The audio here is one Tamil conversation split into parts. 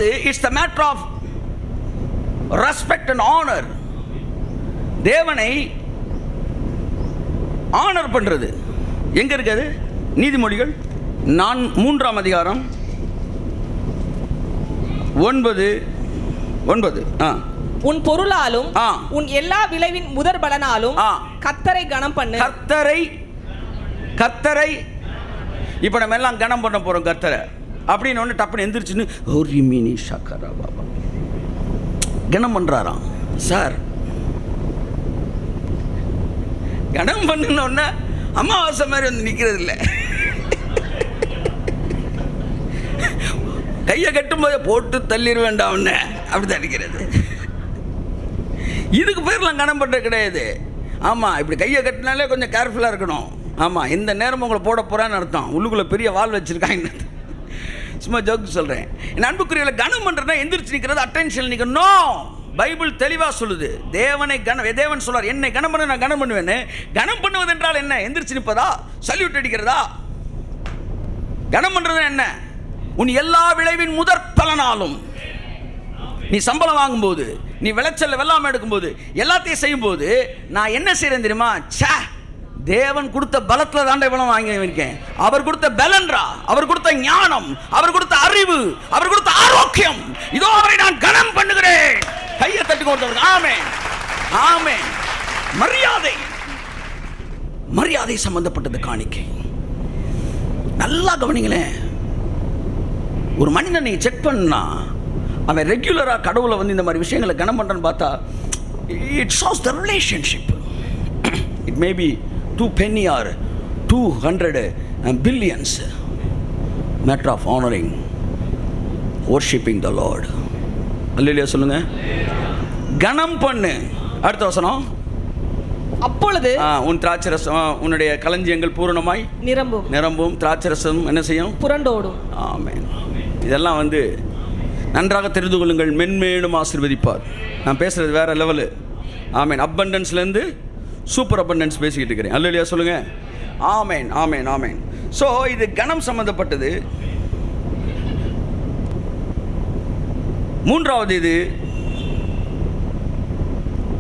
அதாவது it's the matter of respect and honour. தேவனை ஆனர் பண்றது எங்க இருக்குது? நீதிமொழிகள் 3ஆம் அதிகாரம் 9. உன் பொருளாலும் உன் எல்லா விளைவின் முதற் பலனாலும் கர்த்தரை கனம் பண்ணு. கர்த்தரை இப்ப நம்ம எல்லாம் கனம் பண்ண போறோம் கர்த்தரை அப்படின்னு ஒன்று டப்புன்னு எந்திரிச்சுன்னு ஒரு மினி ஷக்கரா பாபா கனம் பண்றாராம். சார் கனம் பண்ணுன்னு அமாவாசை மாதிரி வந்து நிற்கிறது இல்லை. கையை கட்டும் போதே போட்டு தள்ளிட வேண்டாம் ஒன்று அப்படி தள்ளிக்கிறது. இதுக்கு பேர்லாம் கனம் பண்ணுறது கிடையாது. ஆமாம், இப்படி கையை கட்டினாலே கொஞ்சம் கேர்ஃபுல்லாக இருக்கணும். ஆமாம், இந்த நேரம் உங்களை போட போகிறான்னு அர்த்தம். உள்ளுக்குள்ளே பெரிய வால் வச்சுருக்காங்க. சும்மா ஜோக்கு சொல்கிறேன். என் அன்புக்குரியவர்களை கனம் பண்ணுறதுனா எந்திரிச்சு நிற்கிறது, அட்டென்ஷன் நிற்கணும். பைபிள் தெளிவாக சொல்லுது. தேவன் சொல்றார், என்னை கனம் பண்ண நான் கனம் பண்ணுவேன்னு. கனம் பண்ணுவது என்றால் என்ன? எந்திரிச்சு நிற்பதா? சல்யூட் அடிக்கிறதா? கனம் பண்ணுறது என்ன? உன் எல்லா விளைவின் முதற் பலனாலும். நீ சம்பளம் வாங்கும்போது, நீ விளைச்சல் வெள்ளாமை எடுக்கும்போது, எல்லாத்தையும் செய்யும்போது நான் என்ன செய்யறேன் தெரியுமா? தேவன் கொடுத்த பலத்தில் தாண்ட இவ்வளவு வாங்கி இருக்கேன். அவர் கொடுத்த பலன்றா, அவர் கொடுத்த ஞானம், அவர் கொடுத்த அறிவு, அவர் கொடுத்த ஆரோக்கியம், இதோ அவரை நான் கனம் பண்ணுகிறேன். கையை தட்டி கொடுத்தவர். ஆமென், ஆமென். மரியாதை சம்பந்தப்பட்டது காணிக்கை. நல்லா கவனிங்களேன். ஒரு மனிதனை செக் பண்ணா அவன் ரெகுலராக கடவுளை வந்து இந்த மாதிரி விஷயங்களை கனம் பண்ணுறான்னு பார்த்தா it shows the relationship. It may be 2 penny or 200 billions. Matter of honoring, worshiping the Lord. அல்லேலூயா சொல்லுங்க. கனம் பண்ணு. அடுத்த வசனம். அப்பொழுது உன் திராட்சரசம், உன்னுடைய களஞ்சியங்கள் பூரணமாய் நிரம்பும். திராட்சரசம் என்ன செய்யும்? புரண்டோடும். ஆமென். இதெல்லாம் வந்து நன்றாக தெரிந்து கொள்ளுங்கள், மென்மேலும் ஆசீர்வதிப்பார். நான் பேசுறது வேற லெவலு. ஆமென். அபண்டன்ஸ்லேருந்து சூப்பர் அபண்டன்ஸ் பேசிக்கிட்டு இருக்கிறேன். அல்லேலூயா சொல்லுங்க. ஆமென், ஆமென், ஆமென். ஸோ இது கனம் சம்பந்தப்பட்டது. மூன்றாவது இது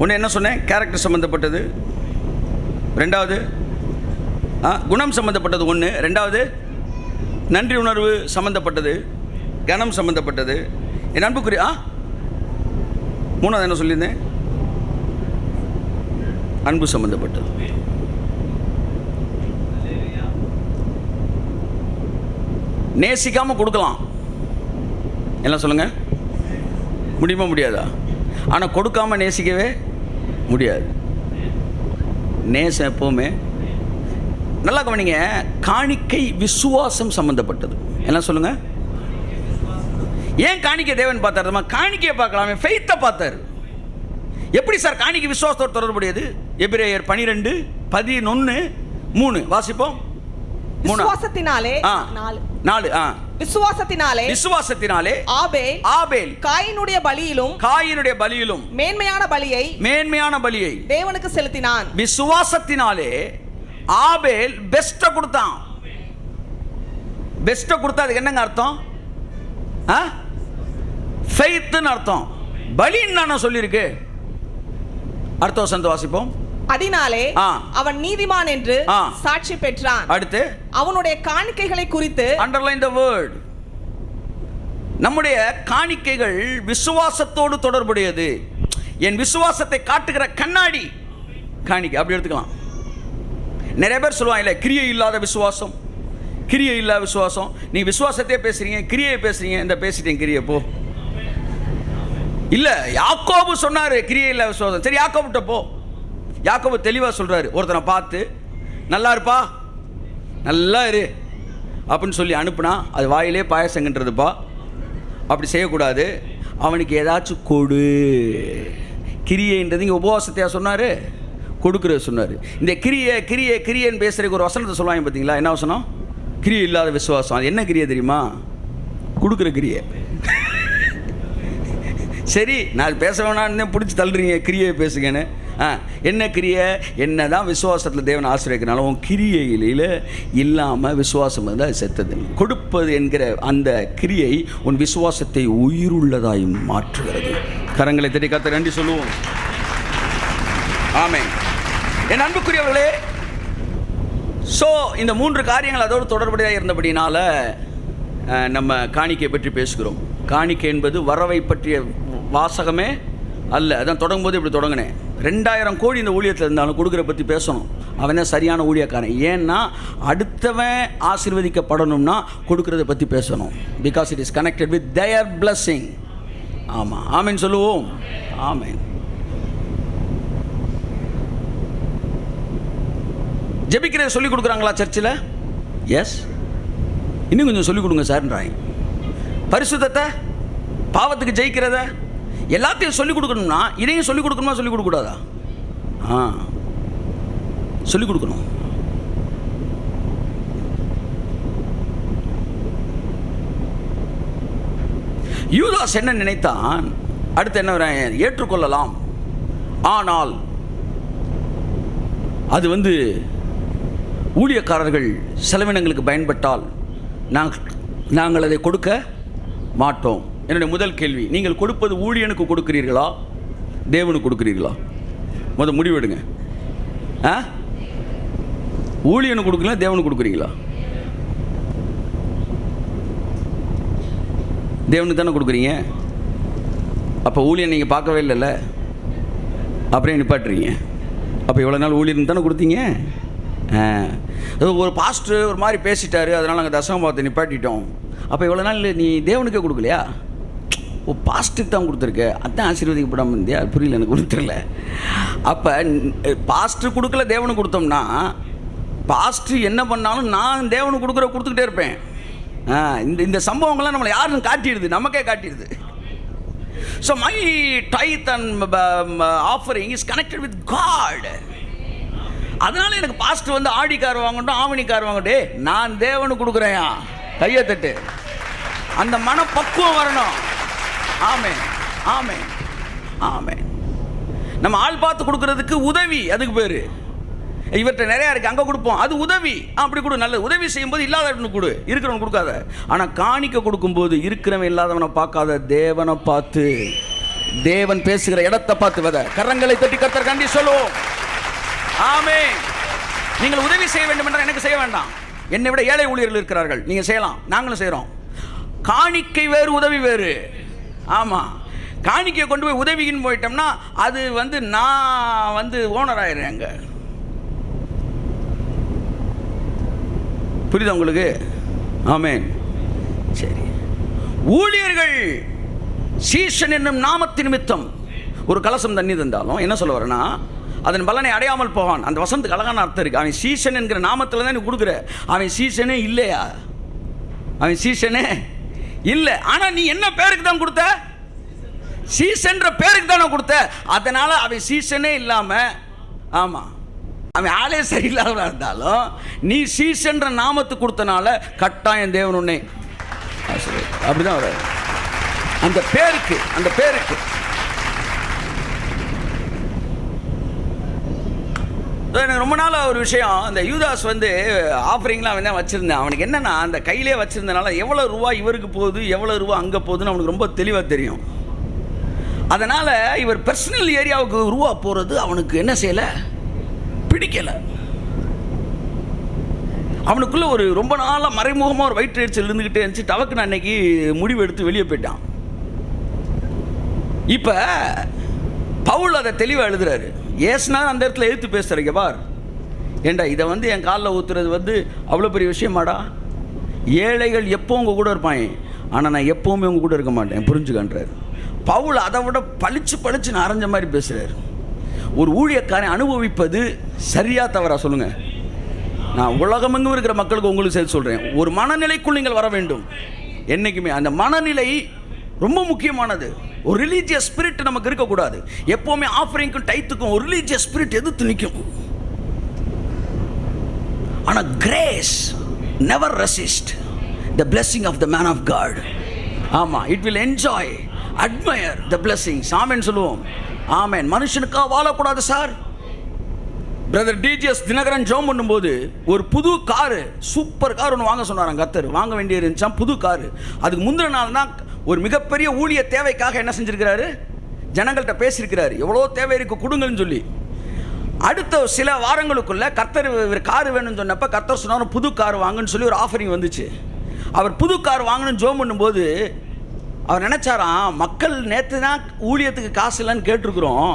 ஒன்று என்ன சொன்னேன்? கேரக்டர் சம்பந்தப்பட்டது. ரெண்டாவது குணம் சம்பந்தப்பட்டது. ஒன்று. ரெண்டாவது நன்றி உணர்வு சம்பந்தப்பட்டது, கனம் சம்பந்தப்பட்டது. என் அன்புக்குரிய மூணாவது என்ன சொல்லியிருந்தேன்? அன்பு சம்பந்தப்பட்டது. நேசிக்காம கொடுக்கலாம். எல்லாம் சொல்லுங்க. முடியுமா? முடியாதா? ஆனால் கொடுக்காம நேசிக்கவே முடியாது. நேசம் எப்பவுமே. நல்லா கவனிங்க. காணிக்கை விசுவாசம் சம்பந்தப்பட்டது. எல்லாம் சொல்லுங்க. ஏன் காணிக்கை தேவன் பார்த்தாரு? காணிக்கையை பார்க்கலாமே, ஃபெய்த்தை பார்த்தாரு. எப்படி சார் காணிக்கை விசுவாசத்தோடு தொடர்புடையது? எபிரேயர் 12:11-3 வாசிப்போம். விசுவாசத்தினாலே ஆபேல் காயினுடைய பலியிலும் மேன்மையான பலியை தேவனுக்கு செலுத்தினான். விசுவாசத்தினாலே ஆபேல் பெஸ்ட்டை கொடுத்தான். பெஸ்ட்டை கொடுத்தா அதுக்கு என்னங்க அர்த்தம்? ஃபெய்த்னு அர்த்தம். பலின்னு நான் சொல்லியிருக்கு. அடுத்த வசனத்தை வாசிப்போம். அதனாலே அவன் நீதிமான் என்று சாட்சி பெற்றான். அடுத்து அவனுடைய காணிக்கைகளை குறித்து அண்டர்லைன் தி வேர்ட். நம்முடைய காணிக்கைகள் விசுவாசத்தோடு தொடர்புடையது. என் விசுவாசத்தை காட்டுகிற கண்ணாடி காணிக்கை. அப்படி எடுத்துக்கலாம். நிறைய பேர் சொல்லுவாங்க கிரியை இல்லாத விசுவாசம், கிரியை இல்லாத விசுவாசம். நீ விசுவாசத்தையே பேசுறீங்க, கிரியை பேசுறீங்க. இந்த பேசிட்டேன் கிரியை போ. இல்ல, யாக்கோபு சொன்னாரு கிரியை இல்ல விசுவாசம். சரி, யாக்கோபுட்ட போ. யாக்கோபு தெளிவா சொல்றாரு. ஒருத்தனை பார்த்து நல்லா இருப்பா, நல்லா இரு அப்படின்னு சொல்லி அனுப்புனா அது வாயிலே பாயசங்கன்றதுப்பா. அப்படி செய்யக்கூடாது. அவனுக்கு ஏதாச்சும் கொடு. கிரியைன்றது இங்கே உபவாசத்தையா சொன்னார்? கொடுக்குறது சொன்னார். இந்த கிரியன்னு பேசுறதுக்கு ஒரு வசனத்தை சொல்லுவாங்க பார்த்தீங்களா? என்ன வசனம்? கிரியை இல்லாத விசுவாசம். அது என்ன கிரியை தெரியுமா? கொடுக்குற கிரியை. சரி, நான் பேச வேணான்னு பிடிச்சி தள்ளுறீங்க, கிரியை பேசுங்கன்னு. என்ன கிரியை? என்ன தான் விசுவாசத்தில் தேவன் ஆசிரியக்கிறனால உன் கிரியையில் இல்லாமல் விசுவாசம் வந்து அது செத்தது. கொடுப்பது என்கிற அந்த கிரியை உன் விசுவாசத்தை உயிருள்ளதாய் மாற்றுகிறது. கரங்களை தட்டி கர்த்தருக்கு நன்றி சொல்லுவோம். ஆமென். என் அன்புக்குரியவர்களே, ஸோ இந்த 3 காரியங்கள் அதோடு தொடர்புடையாக இருந்தபடினால நம்ம காணிக்கை பற்றி பேசுகிறோம். காணிக்கை என்பது வரவை பற்றிய வாசகமே அல்ல. அதான் தொடங்கும் போது இப்படி தொடங்கினேன். 2000 கோடி இந்த ஊழியத்தில் இருந்தாலும் கொடுக்குற பற்றி பேசணும். அவன் தான் சரியான ஊழியக்காரன். ஏன்னா அடுத்தவன் ஆசீர்வதிக்கப்படணும்னா கொடுக்குறத பற்றி பேசணும். Because it is connected with their blessing. ஆமாம், ஆமென் சொல்லுவோம். ஆமென். ஜெபிக்கிறத சொல்லிக் கொடுக்குறாங்களா சர்ச்சில்? எஸ். இன்னும் கொஞ்சம் சொல்லிக் கொடுங்க சார்ன்றாங்க. பரிசுத்தத்தை, பாவத்துக்கு ஜெயிக்கிறத, எல்லாத்தையும் சொல்லிக் கொடுக்கணும்னா இதையும் சொல்லிக் கொடுக்கணுமா சொல்லிக் கொடுக்கக்கூடாதா? சொல்லிக் கொடுக்கணும். யூதாஸ் என்ன நினைத்தான்? அடுத்து என்ன வர? ஏற்றுக்கொள்ளலாம், ஆனால் அது வந்து ஊழியக்காரர்கள் செலவினங்களுக்கு பயன்பட்டால் நாங்கள் அதை கொடுக்க மாட்டோம். என்னுடைய முதல் கேள்வி, நீங்கள் கொடுப்பது ஊழியனுக்கு கொடுக்கிறீர்களா, தேவனுக்கு கொடுக்கிறீர்களா? முடிவெடுங்க. ஊழியனுக்கு கொடுக்கல, தேவனுக்கு கொடுக்குறீங்களா? தேவனுக்கு தானே கொடுக்குறீங்க. அப்போ ஊழியன் நீங்கள் பார்க்கவே இல்லைல்ல, அப்படியே நிப்பாட்டுறீங்க. அப்போ இவ்வளோ நாள் ஊழியனுக்கு தானே கொடுத்தீங்க. ஒரு பாஸ்டர் ஒரு மாதிரி பேசிட்டாரு, அதனால் நாங்கள் தசமபாவத்தை நிப்பாட்டிட்டோம். அப்போ இவ்வளோ நாள் நீ தேவனுக்கே கொடுக்கலையா? பாஸ்ட்டுக்கு தான் கொடுத்துருக்க, அதான் ஆசீர்வதிக்கப்படாமல் இருந்தியா? புரியல, எனக்கு கொடுத்துடல. அப்போ பாஸ்டர் கொடுக்கல, தேவனுக்கு கொடுத்தோம்னா பாஸ்டர் என்ன பண்ணாலும் நான் தேவனுக்கு கொடுத்துக்கிட்டே இருப்பேன். இந்த சம்பவங்கள்லாம் நம்மளை யாருன்னு காட்டிடுது, நமக்கே காட்டிடுது. So my tithe and offering is connected with God. அதனால எனக்கு பாஸ்டர் வந்து ஆடி கார் வாங்கட்டும், ஆவணி கார் வாங்கட்டும், நான் தேவனுக்கு கொடுக்குறேயா? கையை தட்டு. அந்த மன பக்குவம் வரணும். ஆமென், ஆமென், ஆமென். நம்ம ஆள் பார்த்து கொடுக்கறதுக்கு உதவி, அதுக்கு பேர். இவர்கிட்ட நிறையா இருக்குது, அங்கே கொடுப்போம், அது உதவி. அப்படி கொடு, நல்ல உதவி செய்யும்போது இல்லாதவனுக்கு கொடு, இருக்கிறவன் கொடுக்காத. ஆனால் காணிக்க கொடுக்கும்போது இருக்கிறவன் இல்லாதவனை பார்க்காத, தேவனை பார்த்து, தேவன் பேசுகிற இடத்தை பார்த்து வத. கரங்களை தட்டி கர்த்தர் கண்டி சொல்லுவோம். ஆமென். நீங்கள் உதவி செய்ய வேண்டும் என்றால் எனக்கு செய்ய வேண்டாம். என்னை விட ஏழை ஊழியர்கள் இருக்கிறார்கள், நீங்கள் செய்யலாம், நாங்களும் செய்கிறோம். காணிக்கை வேறு, உதவி வேறு. ஆமாம், காணிக்கையை கொண்டு போய் உதவின்னு போயிட்டோம்னா அது வந்து நான் வந்து ஓனர் ஆயிடுறேன். அங்கே புரியுதா உங்களுக்கு? ஆமென். சரி, ஊழியர்கள் சீஷன் என்னும் நாமத்தின் நிமித்தம் ஒரு கலசம் தண்ணி தந்தாலும் என்ன சொல்ல வரேன்னா, அதன் பலனை அடையாமல் போவான். அந்த வசனத்துக்கு அழகான அர்த்தம் இருக்குது. அவன் சீசன் என்கிற நாமத்தில் தான் நீ கொடுக்குற. அவன் சீசனே இல்லையா? அவன் சீசனே இல்லை. ஆனால் நீ என்ன பேருக்கு தான் கொடுத்த? சீசன்ற பேருக்கு தானே கொடுத்த. அதனால் அவன் சீசனே இல்லாமல், ஆமாம், அவன் ஆளே சரியில்லாத இருந்தாலும் நீ சீசன்ற நாமத்துக்கு கொடுத்தனால கட்டாயம் தேவன் உன்னை அப்படிதான் வர. அந்த பேருக்கு, அந்த பேருக்கு. எனக்கு ரொம்ப நாள் ஒரு விஷயம், அந்த யூதாஸ் வந்து ஆஃபரிங்லாம் அவன் தான் வச்சுருந்தேன். அவனுக்கு என்னென்னா, அந்த கையிலே வச்சுருந்தனால எவ்வளோ ரூபா இவருக்கு போகுது, எவ்வளோ ரூபா அங்கே போகுதுன்னு அவனுக்கு ரொம்ப தெளிவாக தெரியும். அதனால் இவர் பர்சனல் ஏரியாவுக்கு ரூபா போகிறது அவனுக்கு என்ன செய்யலை, பிடிக்கலை. அவனுக்குள்ளே ஒரு ரொம்ப நாளாக மறைமுகமாக ஒரு வயிற்று எரிச்சல் இருந்துக்கிட்டே இருந்துச்சு. டவக்குன்னு அன்னைக்கு முடிவு எடுத்து வெளியே போயிட்டான். இப்போ பவுல் அதை தெளிவாக எழுதுறாரு. ஏசுனார் அந்த இடத்துல எழுத்து பேசுகிறீங்க பார், ஏண்டா இதை வந்து என் காலில் ஊற்றுறது வந்து அவ்வளோ பெரிய விஷயமாடா? ஏழைகள் எப்போ உங்கள் கூட இருப்பாங்க, ஆனால் நான் எப்போவுமே உங்கள் கூட இருக்க மாட்டேன், புரிஞ்சுக்கன்றார். பவுல் அதை விட பளிச்சுன்னு அரைஞ்ச மாதிரி பேசுகிறார். ஒரு ஊழியக்காரன் அனுபவிப்பது சரியா தவறா சொல்லுங்கள்? நான் உலகமெங்கும் இருக்கிற மக்களுக்கு உங்களுக்கு சேர்த்து சொல்கிறேன், ஒரு மனநிலைக்குள் நீங்கள் வர வேண்டும். என்றைக்குமே அந்த மனநிலை ரொம்ப முக்கியமானது. ஒரு ரிலீஜியஸ் ஸ்பிரிட் நமக்கு இருக்கக்கூடாது. எப்போவுமே ஆஃபரிங்க்கும் டைத்துக்கும் ஒரு ரிலீஜியஸ் ஸ்பிரிட் எதிர்த்து நிற்கும். ஆனால் grace never resist the blessing of the man of God. ஆமாம், it will enjoy. Admire the blessings. Amen சொல்லுவோம். ஆமென். மனுஷனுக்காக வாழக்கூடாது சார். பிரதர் டிஜிஎஸ் தினகரன் ஜோம் பண்ணும்போது ஒரு புது காரு, சூப்பர் கார் ஒன்று வாங்க சொன்னாராம் கர்த்தர். வாங்க வேண்டிய இருந்துச்சான் புது காரு. அதுக்கு முந்தின நாள் தான் ஒரு மிகப்பெரிய ஊழிய தேவைக்காக என்ன செஞ்சிருக்கிறாரு, ஜனங்கள்கிட்ட பேசியிருக்கிறாரு, எவ்வளோ தேவை இருக்கு கொடுங்கன்னு சொல்லி. அடுத்த சில வாரங்களுக்குள்ள கர்த்தர் கார் வேணும்னு சொன்னப்போ கர்த்தர் சொன்னார் புது கார் வாங்கன்னு சொல்லி ஒரு ஆஃபரிங் வந்துச்சு. அவர் புது கார் வாங்கணும்னு ஜோம் பண்ணும்போது அவர் நினச்சாராம், மக்கள் நேற்று தான் ஊழியத்துக்கு காசு இல்லைன்னு கேட்டிருக்கிறோம்,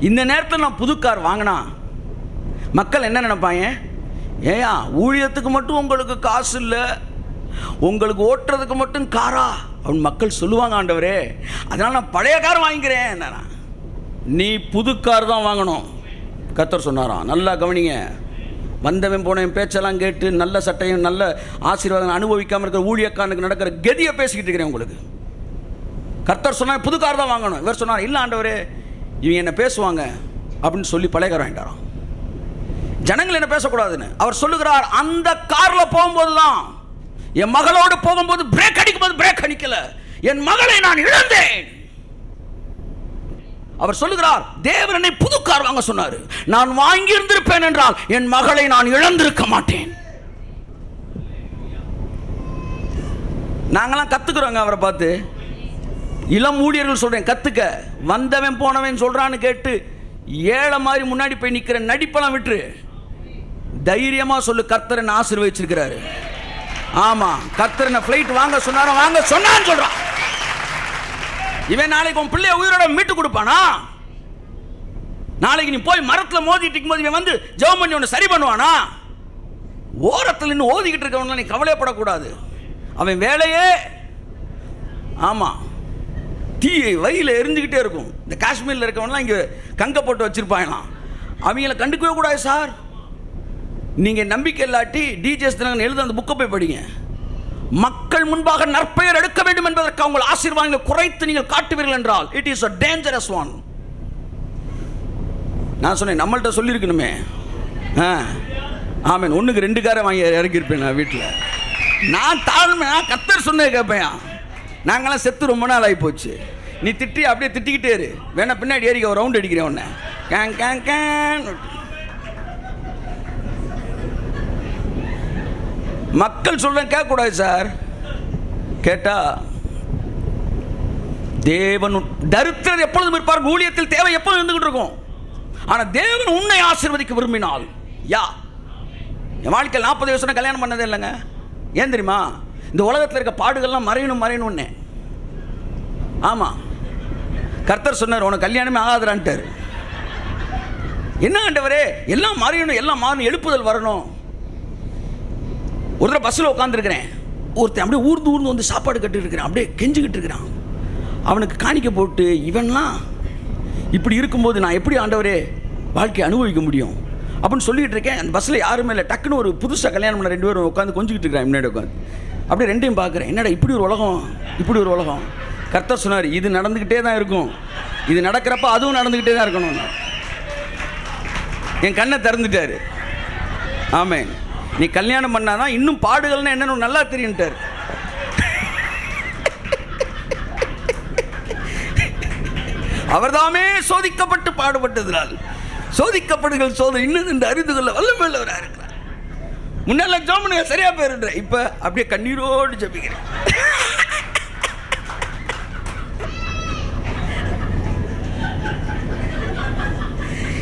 இந்த நேரத்தில் நான் புது கார் வாங்கினா மக்கள் என்ன நினைப்பாங்க, ஏயா ஊழியத்துக்கு மட்டும் உங்களுக்கு காசு இல்லை, உங்களுக்கு ஓட்டுறதுக்கு மட்டும் காரா அப்படின்னு மக்கள் சொல்லுவாங்க ஆண்டவரே, அதனால் நான் பழைய கார் வாங்கிக்கிறேன். நீ புது கார் தான் வாங்கணும் கர்த்தர் சொன்னாராம். நல்லா கவனிங்க. வந்தவன் போனவன் பேச்செல்லாம் கேட்டு நல்ல சட்டையும் நல்ல ஆசீர்வாதம் அனுபவிக்காமல் இருக்கிற ஊழியக்காரனுக்கு நடக்கிற கதியை பேசிக்கிட்டு இருக்கிறேன் உங்களுக்கு. கர்த்தர் சொன்னால் புது கார் தான் வாங்கணும். இவர் சொன்னார் இல்லை ஆண்டவரே இவங்க என்ன பேசுவாங்க அப்படின்னு சொல்லி பழைய கார் வாங்கிட்டாராம். ஜனங்கள் என்ன பேசக்கூடாதுன்னு அவர் சொல்லுகிறார். அந்த காரில் போகும்போது தான் என் மகளோடு போகும்போது பிரேக் அடிக்கும்போது பிரேக் அடிக்கல, என் மகளை நான் இழந்தேன். அவர் சொல்லுகிறார் தேவன் என்னை புது கார் வாங்க சொன்னார், நான் வாங்கி இருந்திருப்பேன் என்றால் என் மகளை நான் இழந்திருக்க மாட்டேன். நாங்களாம் கத்துக்கிறோங்க அவரை பார்த்து. இளம் ஊழியர்கள் சொல்றேன் கத்துக்க. வந்தவன் போனவன் சொல்றான்னு கேட்டு ஏழை மாதிரி முன்னாடி போய் நிக்கிற நடிப்பெல்லாம் விட்டுரு. தைரியமா சொல்லு, கர்த்தர் என்ன ஆசீர்வதிச்சிருக்கிறாரு. ஆமா, கர்த்தர் என்ன ஃப்ளைட் வாங்க சொன்னாரோ வாங்க சொன்னான்னு சொல்றான். இவன் நாளைக்கு உன் பிள்ளைய உயிரோட மீட்டு கொடுப்பானா? நாளைக்கு நீ போய் மரத்தில் மோதிட்டு இருக்கும்போது இவன் வந்து ஜெபம் பண்ணி உன்னை சரி பண்ணுவானா? ஓரத்தில் இன்னும் ஓதிக்கிட்டு இருக்கவன நீ கவலைப்படக்கூடாது. அவன் வேலையே ஆமா தீ வயில எரிஞ்சுக்கிட்டே இருக்கும். இந்த காஷ்மீரில் இருக்கவன்லாம் இங்கே கங்க போட்டு வச்சிருப்பாங்களாம், அவங்கள கண்டுக்கவே கூடாது சார். நீங்கள் நம்பிக்கை இல்லாட்டி டிஜிஎஸ் தினகரன் எழுத அந்த புக்கை போய் படிங்க. மக்கள் முன்பாக நற்பெயர் எடுக்க வேண்டும் என்பதற்கு அவங்க ஆசீர்வாதங்களை குறைத்து நீங்கள் காட்டுவீர்கள் என்றால் it is a dangerous one. நான் சொன்னேன் நம்மள்ட்ட சொல்லியிருக்கணுமே. ஆமேன். ஒன்றுக்கு 2 காரை வாங்கி இறக்கியிருப்பேன் நான் வீட்டில். நான் தாழ்மை கர்த்தர் சொன்னது கேட்பேன். நாங்களாம் செத்து ரொம்ப நாள் ஆகி போச்சு. நீ திட்டி அப்படியே திட்டிக்கிட்டே இரு, வேணா பின்னாடி ஏறிக்க ஒரு ரவுண்ட் அடிக்கிறேன் உன்னை கேங் கேங் கேன். மக்கள் சொல்றேன் கேட்கக்கூடாது சார். கேட்டா தேவன் தரித்திரர் எப்பொழுதும் இருப்பார், ஊழியத்தில் தேவை எப்பொழுதும் இருந்துகிட்டு இருக்கும். ஆனா தேவன் உன்னை ஆசீர்வதிக்க விரும்பினால் என் வாழ்க்கையில் 40 வருஷம் கல்யாணம் பண்ணதே இல்லைங்க. ஏன் தெரியுமா? இந்த உலகத்தில் இருக்க பாடுகள்லாம் மறையணும்னு. ஆமா, கர்த்தர் சொன்னார் உனக்கு கல்யாணமே ஆகாதுறான்ட்டார். என்ன ஆண்டவரே எல்லாம் மறையணும், எல்லாம் மாறணும், எழுப்புதல் வரணும். ஒரு தடவை பஸ்ஸில் உட்காந்துருக்கிறேன், ஒருத்தன் அப்படியே ஊர்ந்து வந்து சாப்பாடு கட்டிட்டு இருக்கிறான், அப்படியே கெஞ்சிக்கிட்டு இருக்கிறான். அவனுக்கு காணிக்க போட்டு இவன்லாம் இப்படி இருக்கும்போது நான் எப்படி ஆண்டவரே வாழ்க்கையை அனுபவிக்க முடியும் அப்படின்னு சொல்லிட்டு இருக்கேன். அந்த பஸ்ஸில் யாருமே இல்லை. டக்குன்னு ஒரு புதுசாக கல்யாணம் பண்ண 2 பேரும் உட்காந்து கொஞ்சிக்கிட்டு இருக்கிறான் முன்னாடி உட்காந்து. அப்படியே 2டையும் பார்க்குறேன், என்னடா இப்படி ஒரு உலகம், இப்படி ஒரு உலகம். கர்த்தர் சொன்னார் இது நடந்துக்கிட்டே தான் இருக்கும், இது நடக்கிறப்ப அதுவும் நடந்துக்கிட்டே தான் இருக்கணும். என் கண்ணை திறந்துட்டாரு. ஆமேன். நீ கல்யாணம் பண்ணாதான் இன்னும் பாடுகள்னா என்னன்னு நல்லா தெரியும்ட்டார். அவர்தாமே சோதிக்கப்பட்டு பாடுபட்டதுனால் சோதிக்கப்படுகள் சோதனை இன்னும் இந்த அறிந்து கொள்ள வல்லமையுள்ளவராக இருக்கிறார். முன்னெல்லாம் ஜோமனுங்க சரியா போயிருன்ற, இப்ப அப்படியே கண்ணீரோடு ஜபிக்கிறேன்.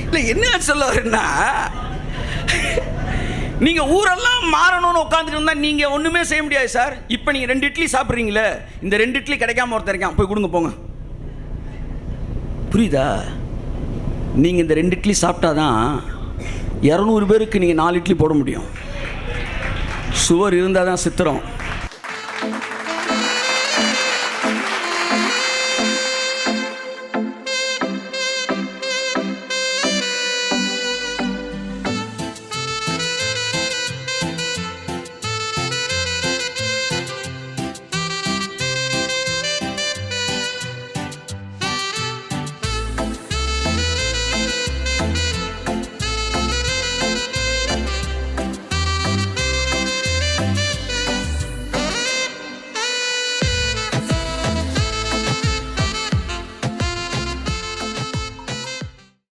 இல்லை என்ன சொல்ல வரேன்னா, நீங்க ஊரெல்லாம் மாறணும்னு உட்காந்துட்டு இருந்தா நீங்க ஒண்ணுமே செய்ய முடியாது சார். இப்போ நீங்க 2 இட்லி சாப்பிட்றீங்களே, இந்த 2 இட்லி கிடைக்காம ஒருத்தர் இருக்கான், போய் கொடுங்க போங்க. புரியுதா? நீங்க இந்த 2 இட்லி சாப்பிட்டாதான் 200 பேருக்கு நீங்க 4 இட்லி போட முடியும். சுவர் இருந்தால் தான் சித்திரம்.